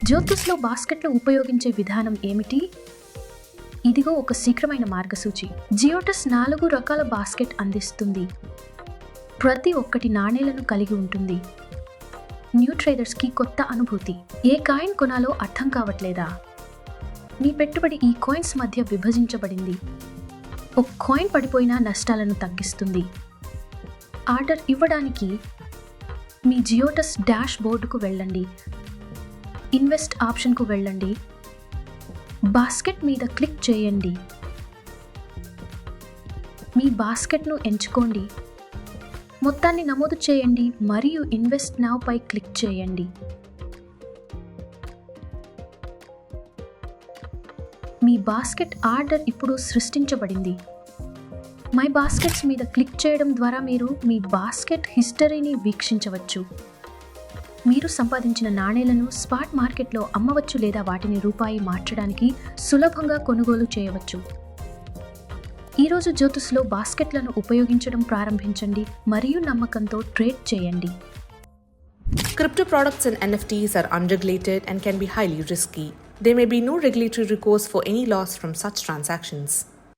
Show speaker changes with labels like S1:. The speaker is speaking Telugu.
S1: జ్యోతిష్లో బాస్కెట్లు ఉపయోగించే విధానం ఏమిటి? ఇదిగో ఒక శీఘ్రమైన మార్గసూచి. జియోటస్ 4 రకాల బాస్కెట్ అందిస్తుంది. ప్రతి ఒక్కటి నాణేలను కలిగి ఉంటుంది. న్యూ ట్రేడర్స్కి కొత్త అనుభూతి. ఏ కాయిన్ కొనాలో అర్థం కావట్లేదా? మీ పెట్టుబడి ఈ కాయిన్స్ మధ్య విభజించబడింది. ఒక కాయిన్ పడిపోయినా నష్టాలను తగ్గిస్తుంది. ఆర్డర్ ఇవ్వడానికి మీ జియోటస్ డాష్ బోర్డుకు వెళ్ళండి. ఇన్వెస్ట్ ఆప్షన్కు వెళ్ళండి. బాస్కెట్ మీద క్లిక్ చేయండి. మీ బాస్కెట్ను ఎంచుకోండి. మొత్తాన్ని నమోదు చేయండి మరియు ఇన్వెస్ట్ నౌ పై క్లిక్ చేయండి. మీ బాస్కెట్ ఆర్డర్ ఇప్పుడు సృష్టించబడింది. మై బాస్కెట్స్ మీద క్లిక్ చేయడం ద్వారా మీరు మీ బాస్కెట్ హిస్టరీని వీక్షించవచ్చు. మీరు సంపాదించిన నాణేలను స్పాట్ మార్కెట్లో అమ్మవచ్చు లేదా వాటిని రూపాయి మార్చడానికి సులభంగా కొనుగోలు చేయవచ్చు. ఈరోజు జ్యోతిష్లో బాస్కెట్లను ఉపయోగించడం ప్రారంభించండి మరియు నమ్మకంతో ట్రేడ్ చేయండి.
S2: Crypto products and NFTs are unregulated and can be highly risky. There may be no regulatory recourse for any loss from such transactions.